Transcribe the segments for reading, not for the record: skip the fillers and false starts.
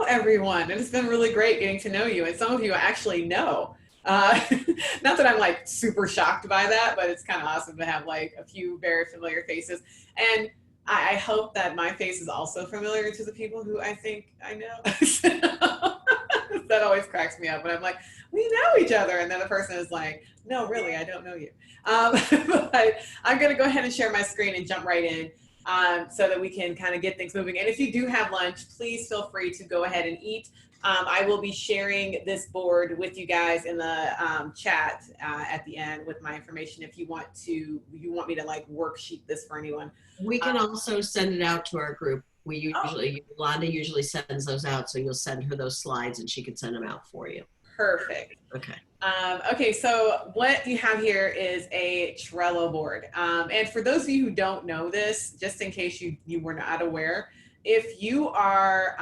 everyone. And it's been really great getting to know you. And some of you I actually know. Uh, Not that I'm like super shocked by that, but it's kind of awesome to have like a few very familiar faces. And I hope that my face is also familiar to the people who I think I know. That always cracks me up when I'm like, we know each other. And then the person is like, no, really, I don't know you. But I'm going to go ahead and share my screen and jump right in so that we can kind of get things moving. And if you do have lunch, please feel free to go ahead and eat. I will be sharing this board with you guys in the chat at the end with my information. If you want me to like worksheet this for anyone. We can also send it out to our group. Oh, Londa usually sends those out, so you'll send her those slides and she can send them out for you. perfect. Okay. Okay, so what you have here is a Trello board. And for those of you who don't know this, just in case you were not aware, if you are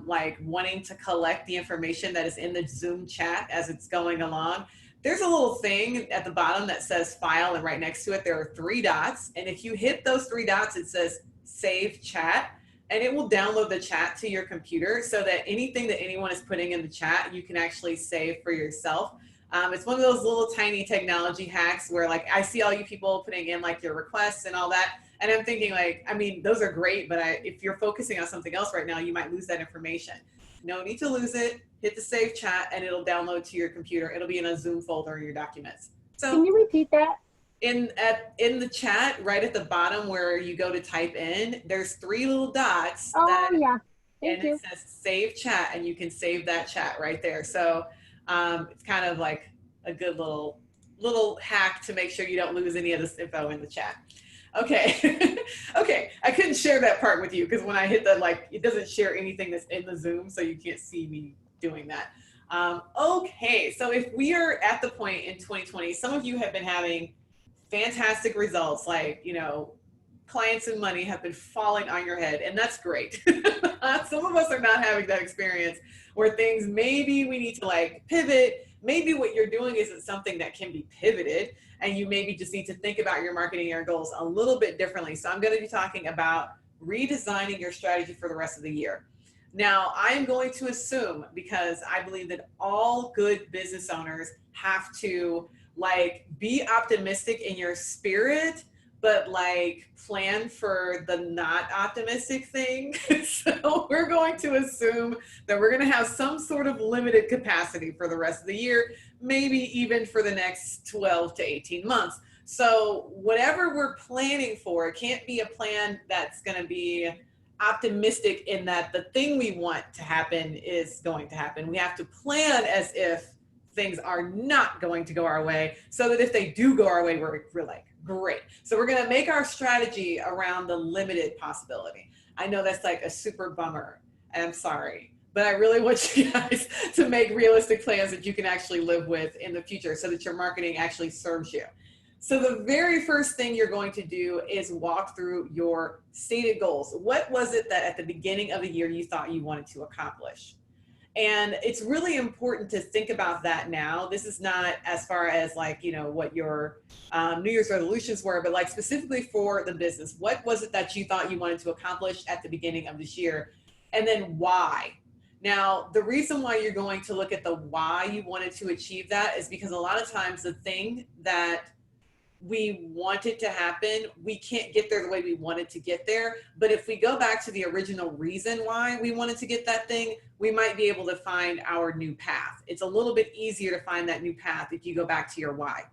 like wanting to collect the information that is in the Zoom chat as it's going along, there's a little thing at the bottom that says file, and right next to it, there are 3 dots. And if you hit those 3 dots, it says save chat, and it will download the chat to your computer so that anything that anyone is putting in the chat, you can actually save for yourself. It's one of those little tiny technology hacks where like I see all you people putting in like your requests and all that. And I'm thinking like, I mean, those are great, but if you're focusing on something else right now, you might lose that information. No need to lose it. Hit the save chat and it'll download to your computer. It'll be in a Zoom folder in your documents. Can So you repeat that? in the chat, right at the bottom where you go to type in, there's 3 little dots Oh, yeah. and Thank you. it says save chat, and you can save that chat right there. So it's kind of like a good little hack to make sure you don't lose any of this info in the chat. Okay. Okay. I couldn't share that part with you because when I hit the, like, it doesn't share anything that's in the Zoom, so you can't see me doing that. Okay. So if we are at the point in 2020, some of you have been having fantastic results, like, clients and money have been falling on your head, and that's great. Some of us are not having that experience where things, maybe we need to like pivot. Maybe what you're doing isn't something that can be pivoted, and you maybe just need to think about your marketing and your goals a little bit differently. So I'm going to be talking about redesigning your strategy for the rest of the year. Now, I'm going to assume, because I believe that all good business owners have to like be optimistic in your spirit, but like plan for the not optimistic thing. So we're going to assume that we're going to have some sort of limited capacity for the rest of the year, maybe even for the next 12 to 18 months. So whatever we're planning for, it can't be a plan that's going to be optimistic in that the thing we want to happen is going to happen. We have to plan as if things are not going to go our way, so that if they do go our way, we're like, great. So we're going to make our strategy around the limited possibility. I know that's like a super bummer, and I'm sorry, but I really want you guys to make realistic plans that you can actually live with in the future so that your marketing actually serves you. So the very first thing you're going to do is walk through your stated goals. What was it that at the beginning of the year you thought you wanted to accomplish? And it's really important to think about that now. This is not as far as like, what your New Year's resolutions were, but like specifically for the business. What was it that you thought you wanted to accomplish at the beginning of this year? And then why? Now, the reason why you're going to look at the why you wanted to achieve that is because a lot of times the thing that we want it to happen, we can't get there the way we wanted to get there. But if we go back to the original reason why we wanted to get that thing, we might be able to find our new path. It's a little bit easier to find that new path if you go back to your why.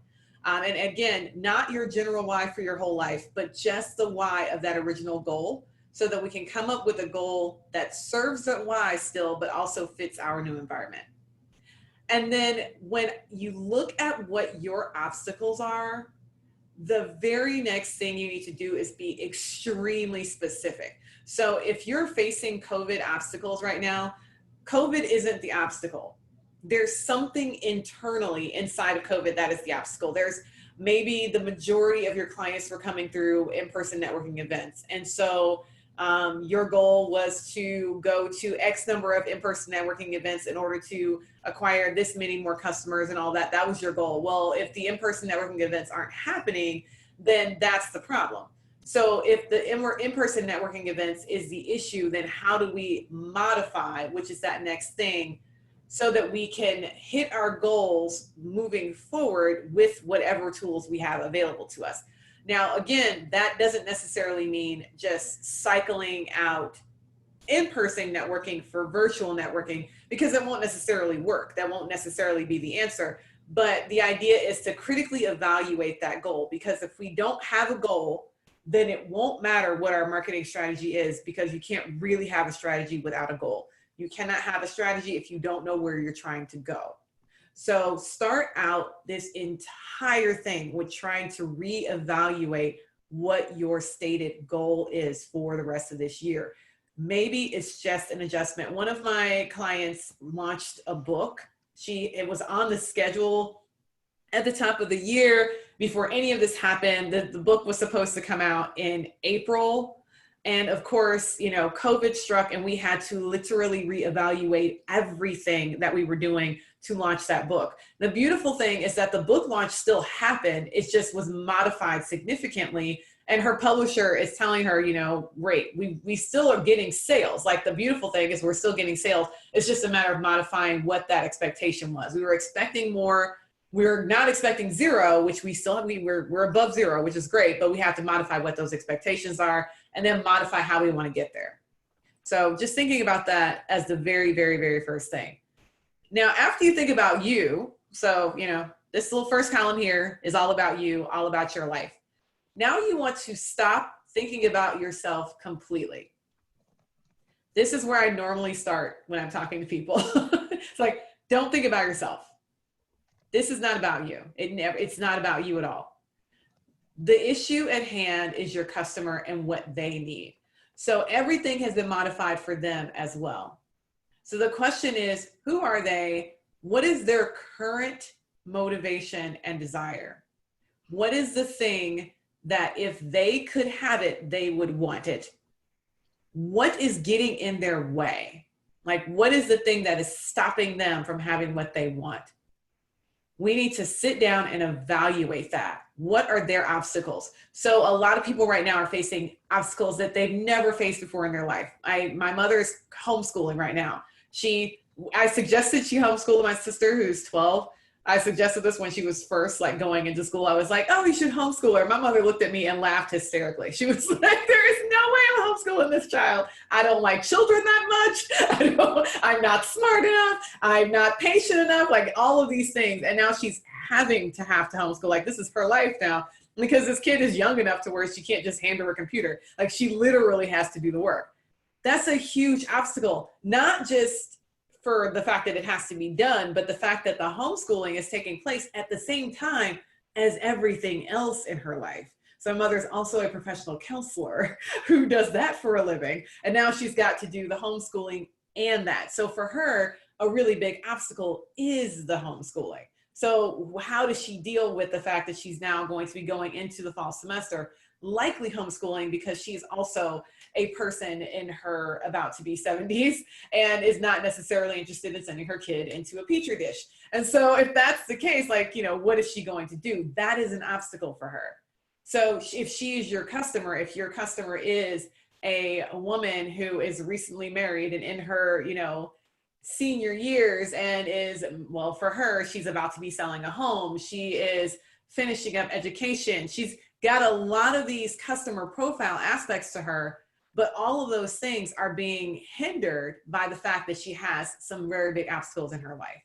And again, not your general why for your whole life, but just the why of that original goal, so that we can come up with a goal that serves that why still, but also fits our new environment. And then when you look at what your obstacles are, the very next thing you need to do is be extremely specific. So if you're facing COVID obstacles right now, COVID isn't the obstacle. There's something internally inside of COVID that is the obstacle. There's maybe the majority of your clients were coming through in-person networking events. And so your goal was to go to X number of in-person networking events in order to acquire this many more customers and all that. That was your goal. Well, if the in-person networking events aren't happening, then that's the problem. So if the in-person networking events is the issue, then how do we modify, which is that next thing, so that we can hit our goals moving forward with whatever tools we have available to us? Now, again, that doesn't necessarily mean just cycling out in-person networking for virtual networking, because it won't necessarily work. That won't necessarily be the answer. But the idea is to critically evaluate that goal, because if we don't have a goal, then it won't matter what our marketing strategy is, because you can't really have a strategy without a goal. You cannot have a strategy if you don't know where you're trying to go. So start out this entire thing with trying to reevaluate what your stated goal is for the rest of this year. Maybe it's just an adjustment. One of my clients launched a book. It was on the schedule at the top of the year before any of this happened. The book was supposed to come out in April. And of course, you know, COVID struck and we had to literally reevaluate everything that we were doing to launch that book. The beautiful thing is that the book launch still happened. It just was modified significantly. And her publisher is telling her, you know, great, we still are getting sales. Like, the beautiful thing is we're still getting sales. It's just a matter of modifying what that expectation was. We were expecting more. We're not expecting zero, which we still have. We're above zero, which is great, but we have to modify what those expectations are and then modify how we want to get there. So just thinking about that as the very, very, very first thing. Now, after you think about you, so, you know, this little first column here is all about you, all about your life. Now you want to stop thinking about yourself completely. This is where I normally start when I'm talking to people. It's like, don't think about yourself. This is not about you. It's not about you at all. The issue at hand is your customer and what they need. So everything has been modified for them as well. So the question is, who are they? What is their current motivation and desire? What is the thing that if they could have it, they would want it? What is getting in their way? Like, what is the thing that is stopping them from having what they want? We need to sit down and evaluate that. What are their obstacles? So a lot of people right now are facing obstacles that they've never faced before in their life. My mother is homeschooling right now. I suggested she homeschool my sister who's 12. I suggested this when she was first like going into school. I was like, oh, you should homeschool her. My mother looked at me and laughed hysterically. She was like, there is no way I'm homeschooling this child. I don't like children that much. I'm not smart enough. I'm not patient enough. Like, all of these things. And now she's having to homeschool. Like, this is her life now, because this kid is young enough to where she can't just hand her a computer. Like, she literally has to do the work. That's a huge obstacle, not just for the fact that it has to be done, but the fact that the homeschooling is taking place at the same time as everything else in her life. So my mother's also a professional counselor who does that for a living. And now she's got to do the homeschooling and that. So for her, a really big obstacle is the homeschooling. So how does she deal with the fact that she's now going to be going into the fall semester, likely homeschooling, because she's also a person in her about to be 70s and is not necessarily interested in sending her kid into a petri dish. And so if that's the case, like, you know, what is she going to do? That is an obstacle for her. So if she is your customer, if your customer is a woman who is recently married and in her, you know, senior years and is, well, for her, she's about to be selling a home. She is finishing up education. She's got a lot of these customer profile aspects to her, but all of those things are being hindered by the fact that she has some very big obstacles in her life.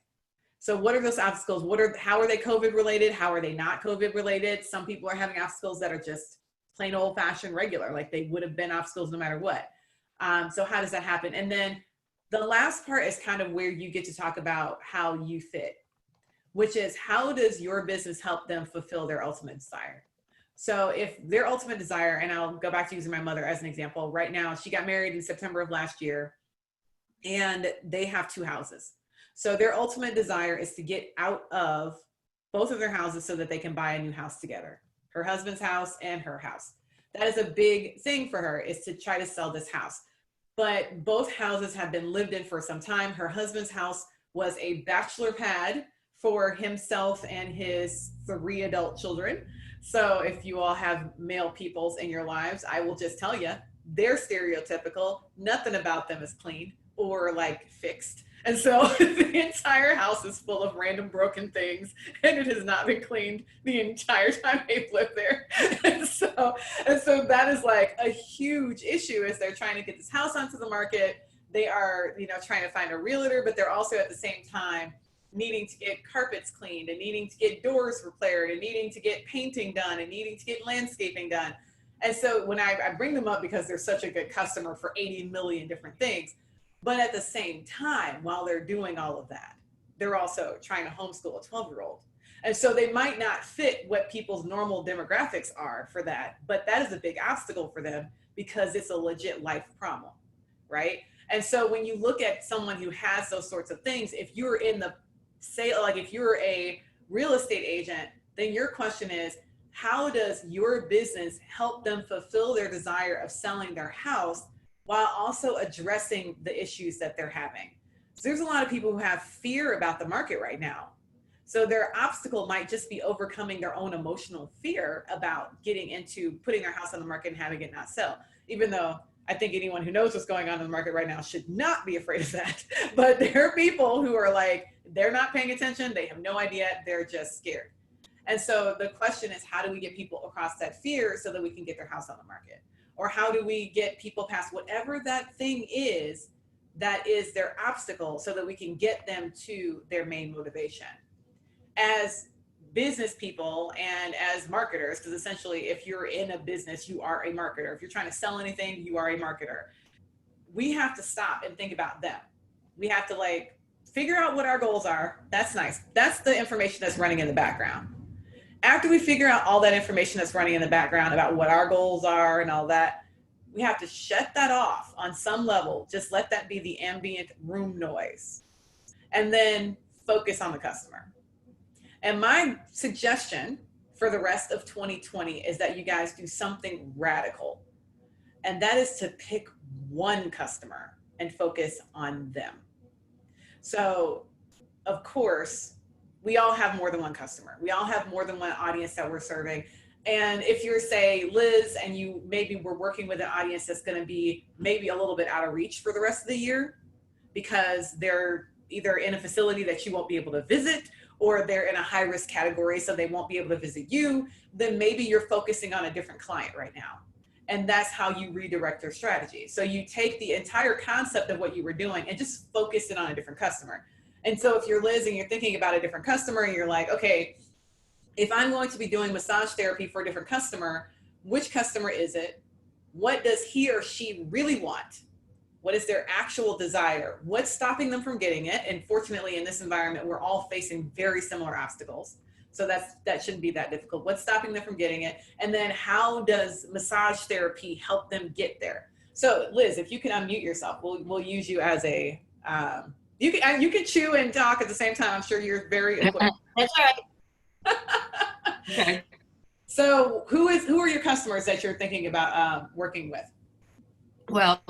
So what are those obstacles? How are they COVID related? How are they not COVID related? Some people are having obstacles that are just plain old fashioned regular, like they would have been obstacles no matter what. So how does that happen? And then the last part is kind of where you get to talk about how you fit, which is, how does your business help them fulfill their ultimate desire? So if their ultimate desire, and I'll go back to using my mother as an example, right now, she got married in September of last year and they have 2 houses. So their ultimate desire is to get out of both of their houses so that they can buy a new house together, her husband's house and her house. That is a big thing for her, is to try to sell this house. But both houses have been lived in for some time. Her husband's house was a bachelor pad for himself and his 3 adult children. So if you all have male peoples in your lives, I will just tell you, they're stereotypical. Nothing about them is clean or like fixed. And so the entire house is full of random broken things, and it has not been cleaned the entire time they've lived there. And so, and so that is like a huge issue as they're trying to get this house onto the market. They are, trying to find a realtor, but they're also at the same time needing to get carpets cleaned and needing to get doors repaired and needing to get painting done and needing to get landscaping done. And so when I bring them up because they're such a good customer for 80 million different things, but at the same time, while they're doing all of that, they're also trying to homeschool a 12-year-old. And so they might not fit what people's normal demographics are for that, but that is a big obstacle for them because it's a legit life problem, right? And so when you look at someone who has those sorts of things, if you're in the like if you're a real estate agent, then your question is, how does your business help them fulfill their desire of selling their house while also addressing the issues that they're having? So there's a lot of people who have fear about the market right now. So their obstacle might just be overcoming their own emotional fear about getting into putting their house on the market and having it not sell, even though I think anyone who knows what's going on in the market right now should not be afraid of that. But there are people who are like, they're not paying attention. They have no idea. They're just scared. And so the question is, how do we get people across that fear so that we can get their house on the market? Or how do we get people past whatever that thing is that is their obstacle so that we can get them to their main motivation? As business people and as marketers, because essentially if you're in a business, you are a marketer. If you're trying to sell anything, you are a marketer. We have to stop and think about them. We have to like figure out what our goals are. That's nice. That's the information that's running in the background. After we figure out all that information that's running in the background about what our goals are and all that, we have to shut that off on some level. Just let that be the ambient room noise. And then focus on the customer. And my suggestion for the rest of 2020 is that you guys do something radical. And that is to pick one customer and focus on them. So, of course, we all have more than one customer. We all have more than one audience that we're serving. And if you're, say, Liz, and you maybe we're working with an audience that's going to be maybe a little bit out of reach for the rest of the year because they're either in a facility that you won't be able to visit, or they're in a high risk category, so they won't be able to visit you, then maybe you're focusing on a different client right now. And that's how you redirect your strategy. So you take the entire concept of what you were doing and just focus it on a different customer. And so if you're Liz and you're thinking about a different customer and you're like, okay, if I'm going to be doing massage therapy for a different customer, which customer is it? What does he or she really want? What is their actual desire? What's stopping them from getting it? And fortunately, in this environment, we're all facing very similar obstacles. So that shouldn't be that difficult. What's stopping them from getting it? And then how does massage therapy help them get there? So Liz, if you can unmute yourself, we'll use you as a, you can chew and talk at the same time. I'm sure you're very equipped. That's all right. Okay. So who are your customers that you're thinking about working with? Well,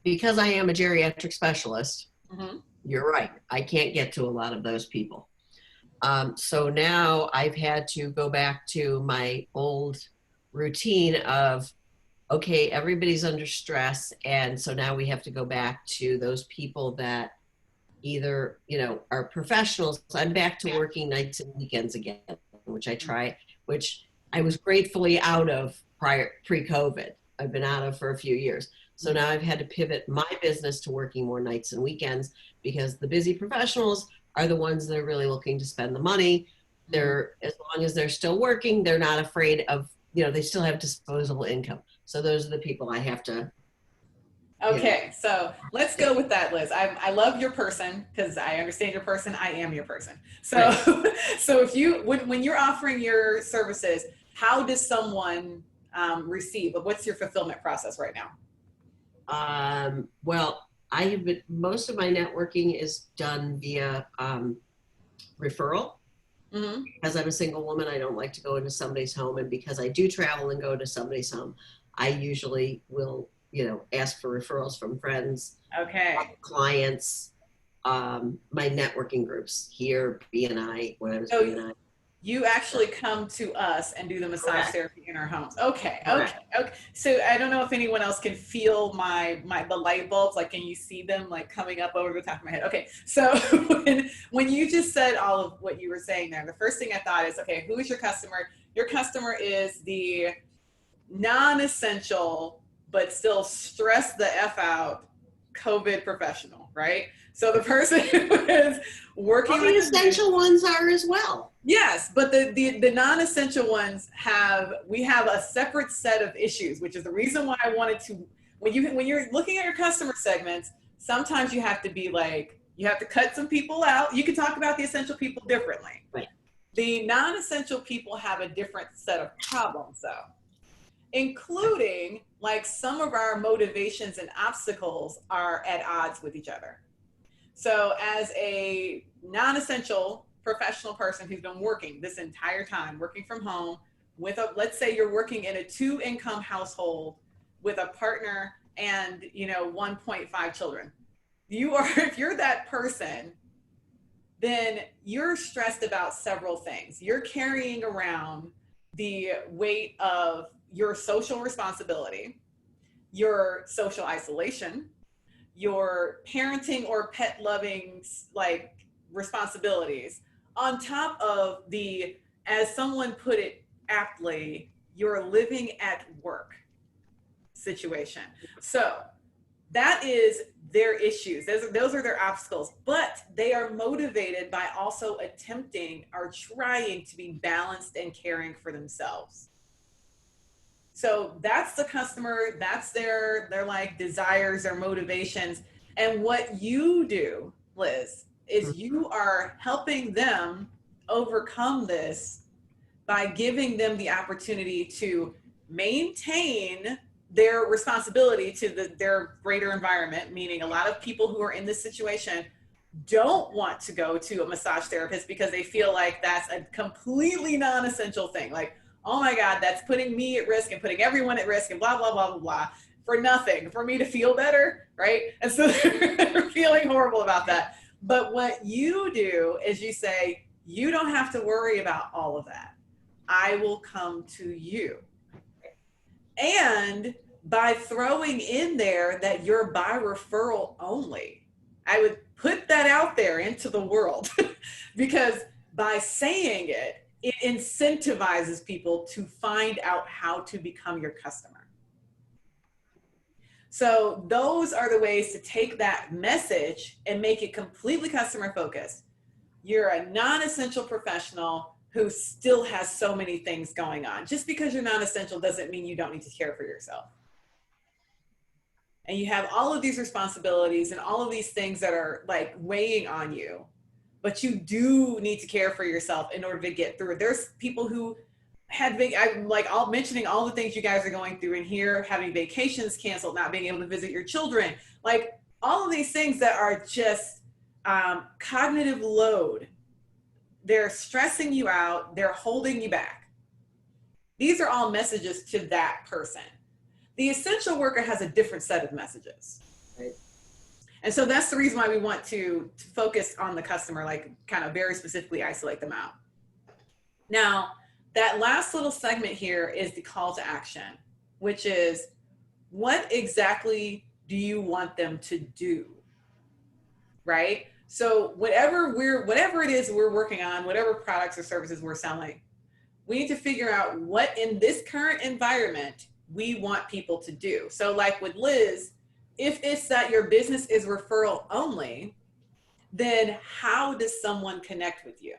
because I am a geriatric specialist, Mm-hmm. you're right. I can't get to a lot of those people. So now I've had to go back to my old routine of, okay, everybody's under stress. And so now we have to go back to those people that either, are professionals. I'm back to working nights and weekends again, which I was gratefully out of pre-COVID. I've been out of for a few years. So now I've had to pivot my business to working more nights and weekends because the busy professionals are the ones that are really looking to spend the money. They're, as long as they're still working, they're not afraid of, they still have disposable income. So those are the people I have to. Okay, so let's go with that, Liz. I love your person because I understand your person. I am your person. So, right. So when you're offering your services, how does someone receive? What's your fulfillment process right now? Well, most of my networking is done via referral. Mm-hmm. Because I'm a single woman, I don't like to go into somebody's home. And because I do travel and go to somebody's home, I usually will, ask for referrals from friends, okay, clients, my networking groups here, BNI, when I was BNI. You actually come to us and do the massage Correct. therapy in our homes. Okay, okay, Correct. okay. So I don't know if anyone else can feel the light bulbs. Like, can you see them like coming up over the top of my head? Okay, so when you just said all of what you were saying there, the first thing I thought is, okay, who is your customer? Your customer is the non-essential but still stress the F out COVID professional, right? So the person who is Well, working the with the business. essential ones are as well. Yes, but the non-essential ones we have a separate set of issues, which is the reason why I wanted to when you're looking at your customer segments, sometimes you have to be like you have to cut some people out. You can talk about the essential people differently. Right. The non-essential people have a different set of problems though, including like some of our motivations and obstacles are at odds with each other. So as a non-essential professional person who's been working this entire time, working from home with let's say you're working in a 2-income household with a partner and 1.5 children. If you're that person, then you're stressed about several things. You're carrying around the weight of your social responsibility, your social isolation, your parenting or pet loving like responsibilities, on top of the, as someone put it aptly, you're living at work situation. So that is their issues. Those are their obstacles, but they are motivated by also attempting or trying to be balanced and caring for themselves. So that's the customer, that's their like desires, their motivations. And what you do, Liz, is you are helping them overcome this by giving them the opportunity to maintain their responsibility to their greater environment, meaning a lot of people who are in this situation don't want to go to a massage therapist because they feel like that's a completely non-essential thing. Like, oh my God, that's putting me at risk and putting everyone at risk and blah, blah, blah, blah, blah, for nothing, for me to feel better, right? And so they're feeling horrible about that. But what you do is you say, you don't have to worry about all of that. I will come to you. And by throwing in there that you're by referral only, I would put that out there into the world because by saying it, it incentivizes people to find out how to become your customer. So those are the ways to take that message and make it completely customer focused. You're a non-essential professional who still has so many things going on. Just because you're non-essential doesn't mean you don't need to care for yourself. And you have all of these responsibilities and all of these things that are like weighing on you, but you do need to care for yourself in order to get through it. There's people who I'm like all mentioning all the things you guys are going through in here, having vacations canceled, not being able to visit your children, like all of these things that are just cognitive load. They're stressing you out. They're holding you back. These are all messages to that person. The essential worker has a different set of messages. Right? And so that's the reason why we want to focus on the customer, like kind of very specifically isolate them out. Now, that last little segment here is the call to action, which is what exactly do you want them to do? Right? So whatever it is we're working on, whatever products or services we're selling, we need to figure out what in this current environment we want people to do. So like with Liz, if it's that your business is referral only, then how does someone connect with you?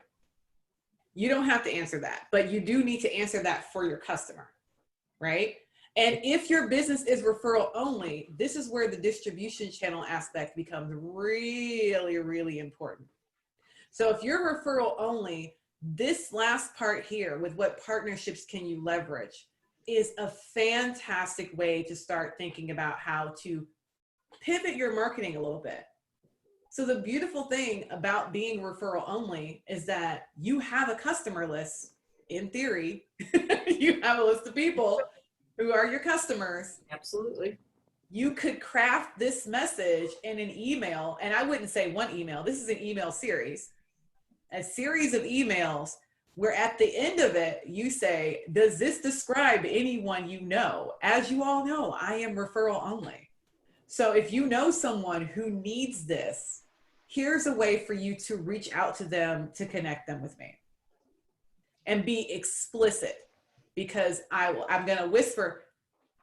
You don't have to answer that, but you do need to answer that for your customer, right? And if your business is referral only, this is where the distribution channel aspect becomes really, really important. So if you're referral only, this last part here with what partnerships can you leverage is a fantastic way to start thinking about how to pivot your marketing a little bit. So the beautiful thing about being referral only is that you have a customer list. In theory, you have a list of people who are your customers. Absolutely. You could craft this message in an email, and I wouldn't say one email. This is an email series, a series of emails where at the end of it, you say, does this describe anyone you know? As you all know, I am referral only. So if you know someone who needs this, here's a way for you to reach out to them to connect them with me. And be explicit, because I'm going to whisper,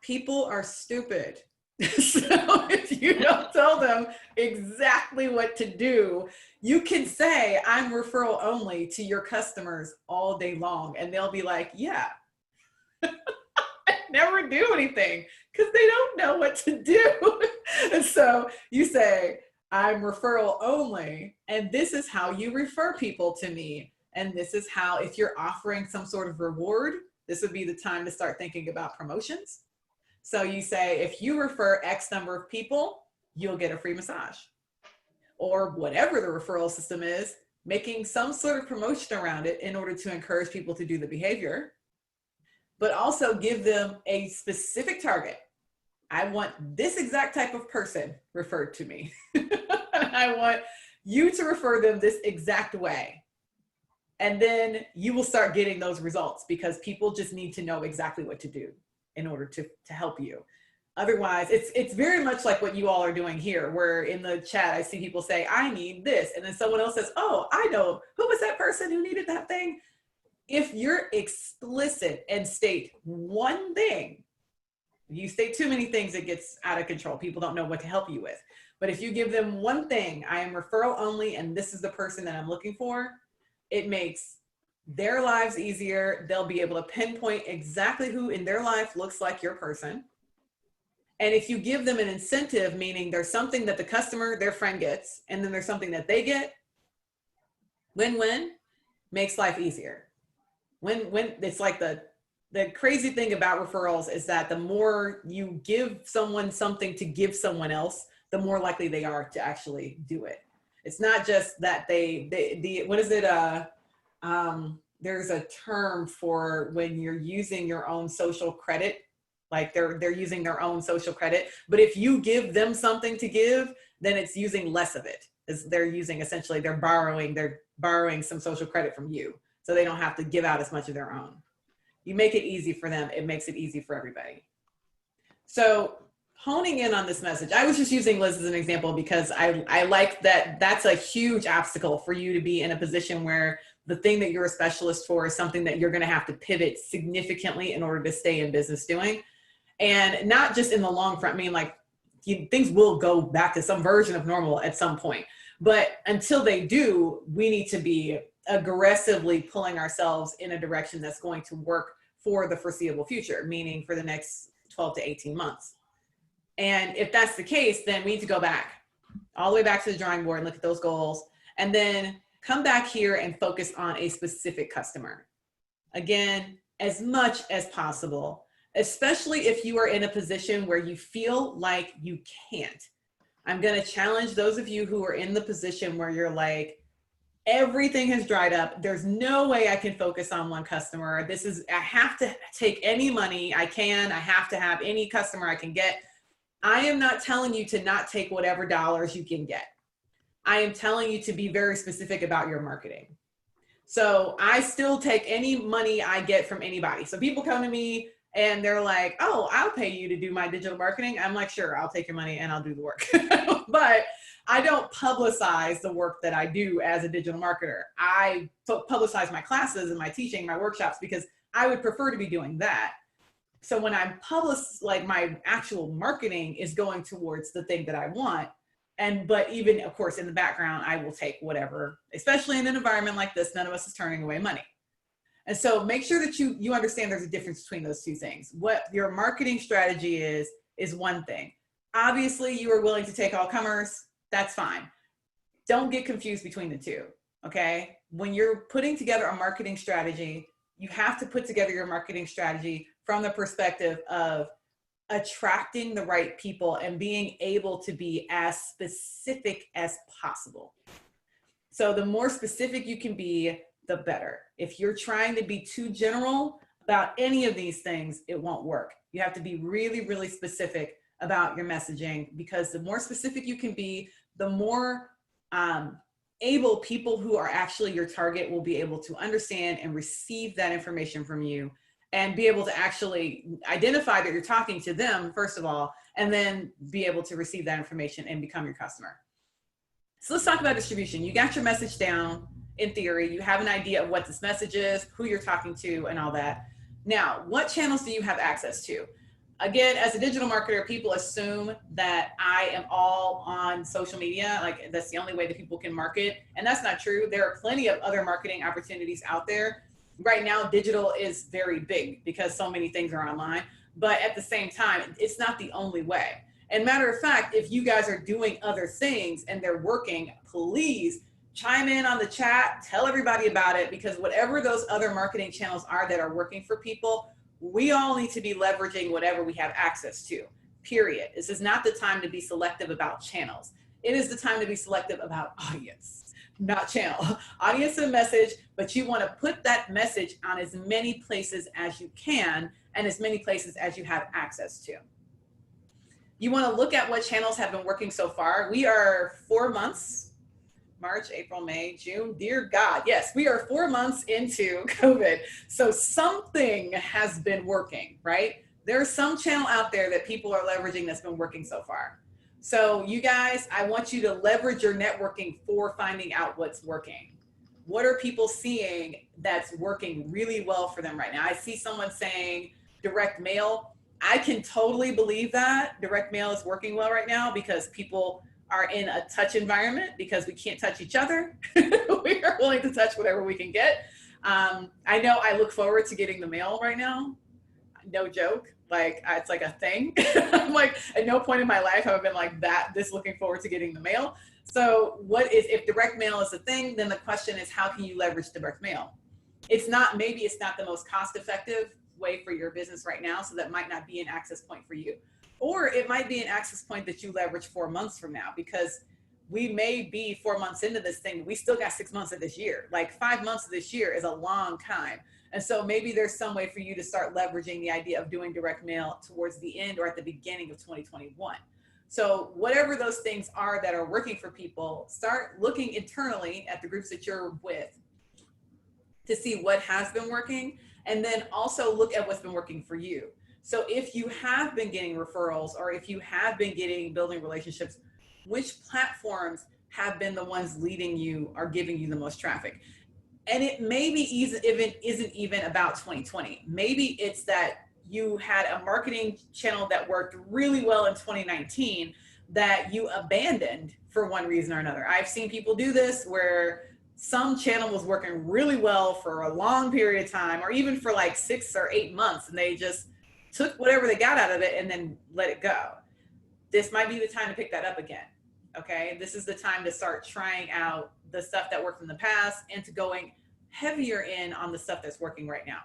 people are stupid. So if you don't tell them exactly what to do, you can say, I'm referral only to your customers all day long. And they'll be like, yeah, I never do anything because they don't know what to do. And so you say, I'm referral only, and this is how you refer people to me. And this is how, if you're offering some sort of reward, this would be the time to start thinking about promotions. So you say, if you refer X number of people, you'll get a free massage. Or whatever the referral system is, making some sort of promotion around it in order to encourage people to do the behavior, but also give them a specific target. I want this exact type of person referred to me. I want you to refer them this exact way. And then you will start getting those results, because people just need to know exactly what to do in order to help you. Otherwise, it's very much like what you all are doing here, where in the chat, I see people say, I need this. And then someone else says, oh, I know, who was that person who needed that thing? If you're explicit and state one thing, you state too many things, it gets out of control. People don't know what to help you with. But if you give them one thing, I am referral only, and this is the person that I'm looking for, it makes their lives easier. They'll be able to pinpoint exactly who in their life looks like your person. And if you give them an incentive, meaning there's something that the customer, their friend gets, and then there's something that they get, win-win, makes life easier. When it's like the crazy thing about referrals is that the more you give someone something to give someone else, the more likely they are to actually do it. It's not just that what is it? There's a term for when you're using your own social credit, like they're using their own social credit. But if you give them something to give, then it's using less of it. They're using, essentially, they're borrowing some social credit from you, so they don't have to give out as much of their own. You make it easy for them, it makes it easy for everybody. So honing in on this message, I was just using Liz as an example because I like that that's a huge obstacle for you to be in a position where the thing that you're a specialist for is something that you're going to have to pivot significantly in order to stay in business doing. And not just in the long front, I mean, like, things will go back to some version of normal at some point. But until they do, we need to be aggressively pulling ourselves in a direction that's going to work for the foreseeable future, meaning for the next 12 to 18 months. And if that's the case, then we need to go back all the way back to the drawing board and look at those goals, and then come back here and focus on a specific customer. Again, as much as possible, especially if you are in a position where you feel like you can't. I'm going to challenge those of you who are in the position where you're like, everything has dried up. There's no way I can focus on one customer. I have to take any money I can. I have to have any customer I can get. I am not telling you to not take whatever dollars you can get. I am telling you to be very specific about your marketing. So I still take any money I get from anybody. So people come to me and they're like, oh, I'll pay you to do my digital marketing. I'm like, sure, I'll take your money and I'll do the work. But I don't publicize the work that I do as a digital marketer. I publicize my classes and my teaching, my workshops, because I would prefer to be doing that. So when I'm like, my actual marketing is going towards the thing that I want. But even, of course, in the background, I will take whatever, especially in an environment like this, none of us is turning away money. And so make sure that you understand there's a difference between those two things. What your marketing strategy is one thing. Obviously, you are willing to take all comers. That's fine. Don't get confused between the two, okay? When you're putting together a marketing strategy, you have to put together your marketing strategy from the perspective of attracting the right people and being able to be as specific as possible. So the more specific you can be, the better. If you're trying to be too general about any of these things, it won't work. You have to be really, really specific about your messaging, because the more specific you can be, the more people who are actually your target will be able to understand and receive that information from you and be able to actually identify that you're talking to them, first of all, and then be able to receive that information and become your customer. So let's talk about distribution. You got your message down in theory. You have an idea of what this message is, who you're talking to, and all that. Now, what channels do you have access to? Again, as a digital marketer, people assume that I am all on social media. Like that's the only way that people can market. And that's not true. There are plenty of other marketing opportunities out there. Right now, digital is very big because so many things are online. But at the same time, it's not the only way. And matter of fact, if you guys are doing other things and they're working, please chime in on the chat, tell everybody about it, because whatever those other marketing channels are that are working for people, we all need to be leveraging whatever we have access to, period. This is not the time to be selective about channels. It is the time to be selective about audience, not channel. Audience and message, but you want to put that message on as many places as you can and as many places as you have access to. You want to look at what channels have been working so far. We are 4 months, March, April, May, June. Dear God, yes, we are 4 months into COVID. So something has been working, right? There's some channel out there that people are leveraging that's been working so far. So you guys, I want you to leverage your networking for finding out what's working. What are people seeing that's working really well for them right now? I see someone saying direct mail. I can totally believe that direct mail is working well right now because people are in a touch environment because we can't touch each other. We are willing to touch whatever we can get. I know I look forward to getting the mail right now. No joke. Like it's like a thing. I'm like, at no point in my life have I been like this looking forward to getting the mail. So if direct mail is a thing, then the question is, how can you leverage direct mail? Maybe it's not the most cost effective way for your business right now. So that might not be an access point for you. Or it might be an access point that you leverage 4 months from now, because we may be 4 months into this thing. We still got 6 months of this year. Like 5 months of this year is a long time. And so maybe there's some way for you to start leveraging the idea of doing direct mail towards the end or at the beginning of 2021. So whatever those things are that are working for people, start looking internally at the groups that you're with to see what has been working, and then also look at what's been working for you. So if you have been getting referrals, or if you have been building relationships, which platforms have been the ones leading you or giving you the most traffic? And it maybe isn't even about 2020. Maybe it's that you had a marketing channel that worked really well in 2019 that you abandoned for one reason or another. I've seen people do this where some channel was working really well for a long period of time, or even for like 6 or 8 months, and they just took whatever they got out of it and then let it go. This might be the time to pick that up again. Okay, this is the time to start trying out the stuff that worked in the past and to going heavier in on the stuff that's working right now.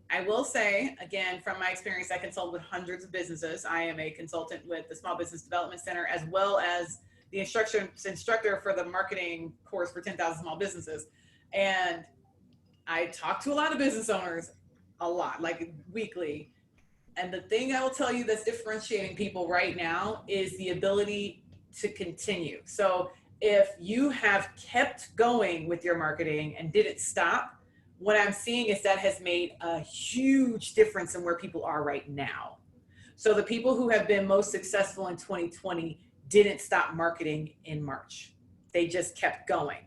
I will say, again, from my experience, I consult with hundreds of businesses. I am a consultant with the Small Business Development Center, as well as the instructor for the marketing course for 10,000 small businesses. And I talk to a lot of business owners, a lot, like weekly. And the thing I will tell you that's differentiating people right now is the ability to continue. So if you have kept going with your marketing and didn't stop, what I'm seeing is that has made a huge difference in where people are right now. So the people who have been most successful in 2020 didn't stop marketing in March. They just kept going.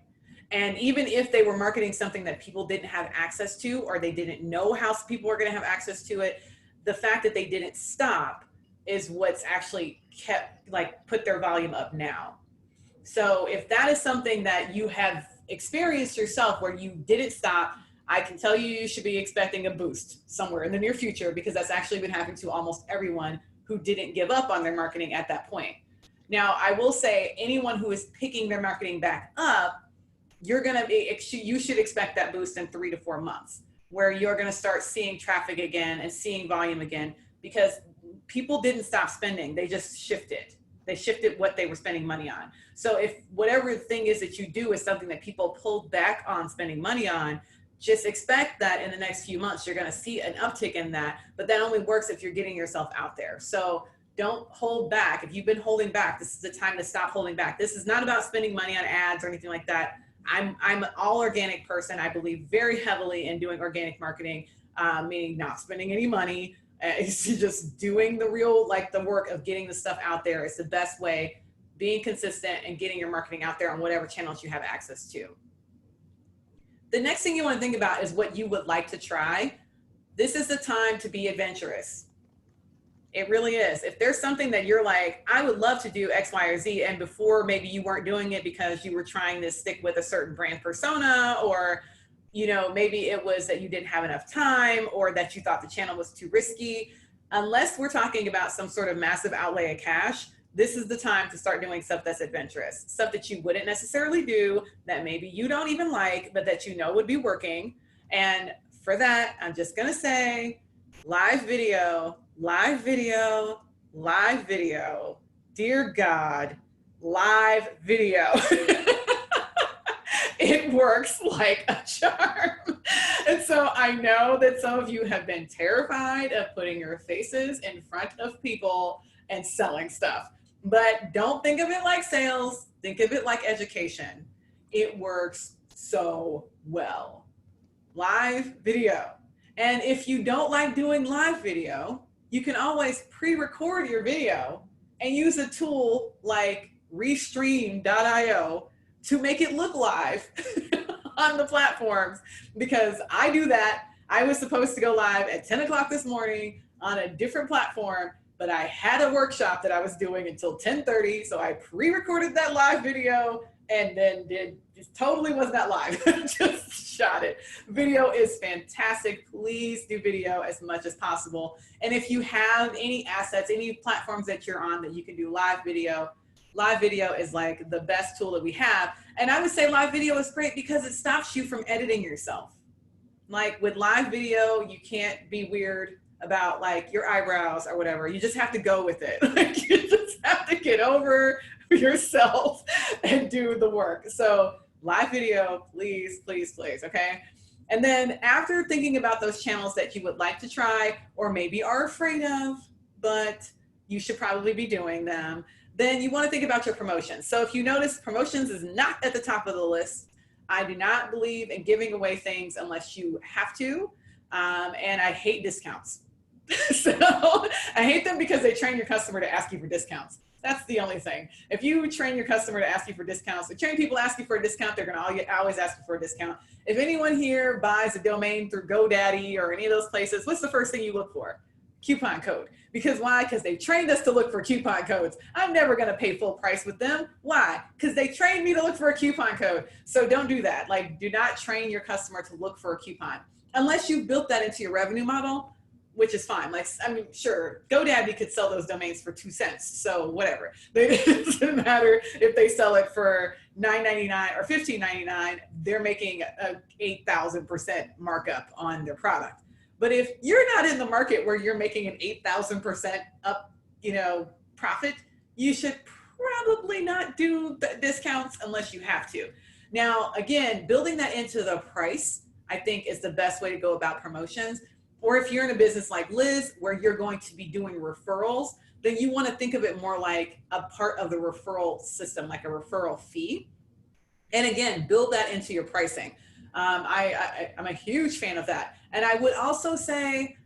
And even if they were marketing something that people didn't have access to, or they didn't know how people were going to have access to it, the fact that they didn't stop is what's actually put their volume up now. So if that is something that you have experienced yourself where you didn't stop, I can tell you, you should be expecting a boost somewhere in the near future, because that's actually been happening to almost everyone who didn't give up on their marketing at that point. Now, I will say anyone who is picking their marketing back up, you should expect that boost in 3 to 4 months, where you're going to start seeing traffic again and seeing volume again, because people didn't stop spending. They just shifted. They shifted what they were spending money on. So if whatever thing is that you do is something that people pulled back on spending money on, just expect that in the next few months, you're going to see an uptick in that, but that only works if you're getting yourself out there. So Don't hold back. If you've been holding back, this is the time to stop holding back. This is not about spending money on ads or anything like that. I'm an all organic person. I believe very heavily in doing organic marketing, meaning not spending any money. It's just doing the real, like the work of getting the stuff out there. It's the best way, being consistent and getting your marketing out there on whatever channels you have access to. The next thing you want to think about is what you would like to try. This is the time to be adventurous. It really is. If there's something that you're like, I would love to do X, Y, or Z, and before maybe you weren't doing it because you were trying to stick with a certain brand persona, or, you know, maybe it was that you didn't have enough time, or that you thought the channel was too risky. Unless we're talking about some sort of massive outlay of cash, this is the time to start doing stuff that's adventurous, stuff that you wouldn't necessarily do, that maybe you don't even like, but that you know would be working. And for that, I'm just gonna say, live video, live video, live video. Dear God, live video. It works like a charm. And so I know that some of you have been terrified of putting your faces in front of people and selling stuff. But don't think of it like sales, think of it like education. It works so well. Live video. And if you don't like doing live video, you can always pre-record your video and use a tool like restream.io to make it look live on the platforms, because I do that. I was supposed to go live at 10 o'clock this morning on a different platform, but I had a workshop that I was doing until 10:30. So I pre-recorded that live video and then it totally was not live. Just shot it. Video is fantastic. Please do video as much as possible. And if you have any assets, any platforms that you're on that you can do live video is like the best tool that we have. And I would say live video is great because it stops you from editing yourself. Like with live video, you can't be weird about like your eyebrows or whatever. You just have to go with it. Like you just have to get over yourself and do the work. So live video, please, please, please, okay? And then after thinking about those channels that you would like to try or maybe are afraid of, but you should probably be doing them, then you want to think about your promotions. So if you notice, promotions is not at the top of the list. I do not believe in giving away things unless you have to. And I hate discounts. So I hate them because they train your customer to ask you for discounts. That's the only thing. If you train your customer to ask you for discounts, if train people ask you for a discount, they're going to always ask you for a discount. If anyone here buys a domain through GoDaddy or any of those places, what's the first thing you look for? Coupon code. Because why? Because they trained us to look for coupon codes. I'm never going to pay full price with them. Why? Because they trained me to look for a coupon code. So don't do that. Like, do not train your customer to look for a coupon unless you built that into your revenue model, which is fine. Like, I mean, sure, GoDaddy could sell those domains for 2 cents. So whatever. It doesn't matter if they sell it for $9.99 or $15.99. They're making a 8,000% markup on their product. But if you're not in the market where you're making an 8,000% up, profit, you should probably not do the discounts unless you have to. Now, again, building that into the price, I think is the best way to go about promotions. Or if you're in a business like Liz, where you're going to be doing referrals, then you want to think of it more like a part of the referral system, like a referral fee. And again, build that into your pricing. I'm a huge fan of that. And I would also say,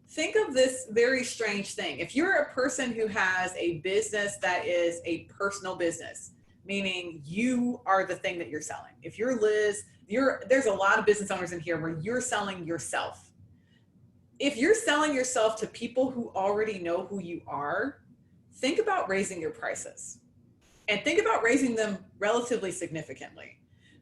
think of this very strange thing. If you're a person who has a business that is a personal business, meaning you are the thing that you're selling. If you're Liz, there's a lot of business owners in here where you're selling yourself. If you're selling yourself to people who already know who you are, think about raising your prices and think about raising them relatively significantly.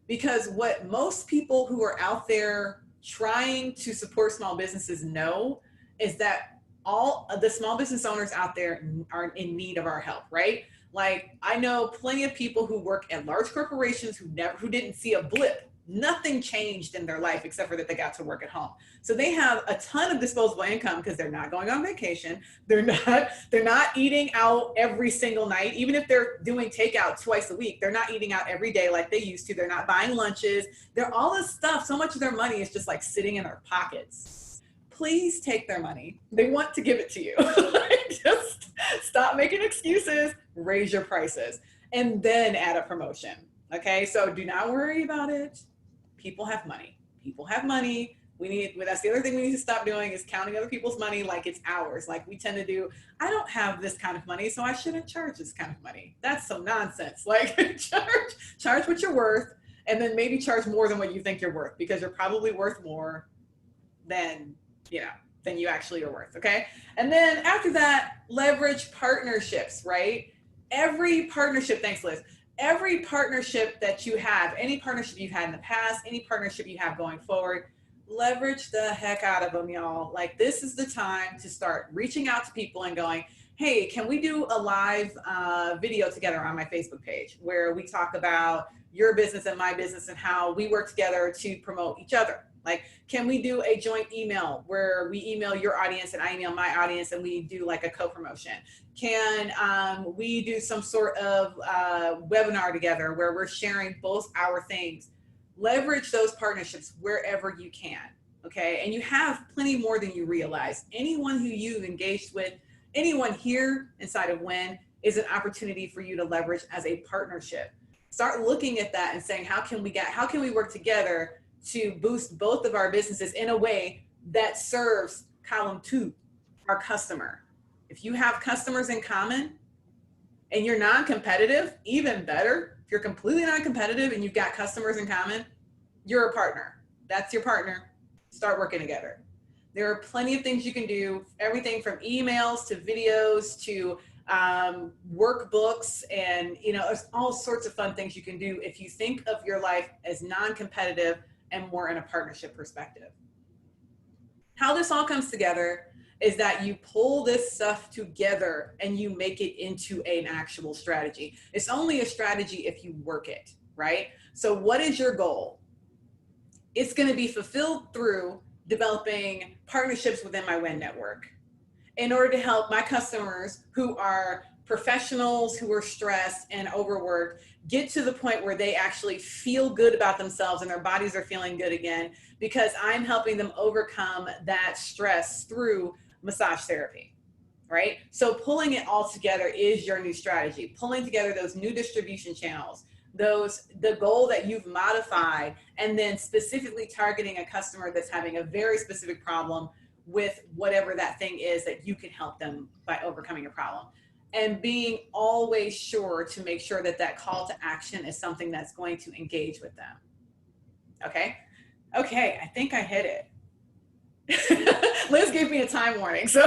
Because what most people who are out there trying to support small businesses know is that all of the small business owners out there are in need of our help, right? Like, I know plenty of people who work at large corporations who didn't see a blip. Nothing changed in their life except for that they got to work at home. So they have a ton of disposable income because they're not going on vacation. They're not eating out every single night. Even if they're doing takeout twice a week, they're not eating out every day like they used to. They're not buying lunches. They're all this stuff. So much of their money is just like sitting in their pockets. please take their money. They want to give it to you. Like, just stop making excuses, raise your prices, and then add a promotion. Okay, so do not worry about it. People have money. People have money. That's the other thing we need to stop doing, is counting other people's money like it's ours. Like we tend to do. I don't have this kind of money, so I shouldn't charge this kind of money. That's some nonsense. Like charge what you're worth, and then maybe charge more than what you think you're worth, because you're probably worth more than than you actually are worth. Okay, and then after that, leverage partnerships. Right, every partnership. Thanks, Liz. Every partnership that you have, any partnership you've had in the past, any partnership you have going forward, leverage the heck out of them, y'all. Like, this is the time to start reaching out to people and going, hey, can we do a live video together on my Facebook page where we talk about your business and my business and how we work together to promote each other? Like, can we do a joint email where we email your audience and I email my audience and we do like a co-promotion? Can we do some sort of webinar together where we're sharing both our things? Leverage those partnerships wherever you can, okay? And you have plenty more than you realize. Anyone who you've engaged with, anyone here inside of WIN, is an opportunity for you to leverage as a partnership. Start looking at that and saying, how can we work together to boost both of our businesses in a way that serves column 2, our customer. If you have customers in common and you're non-competitive, even better. If you're completely non-competitive and you've got customers in common, you're a partner. That's your partner. Start working together. There are plenty of things you can do, everything from emails to videos to workbooks, and there's all sorts of fun things you can do if you think of your life as non-competitive and more in a partnership perspective. How this all comes together is that you pull this stuff together and you make it into an actual strategy. It's only a strategy if you work it, right? So what is your goal? It's going to be fulfilled through developing partnerships within my WIN network in order to help my customers who are professionals, who are stressed and overworked, get to the point where they actually feel good about themselves and their bodies are feeling good again, because I'm helping them overcome that stress through massage therapy, right? So pulling it all together is your new strategy. Pulling together those new distribution channels, the goal that you've modified, and then specifically targeting a customer that's having a very specific problem with whatever that thing is that you can help them by overcoming a problem. And being always sure to make sure that that call to action is something that's going to engage with them. Okay, I think I hit it. Liz gave me a time warning, so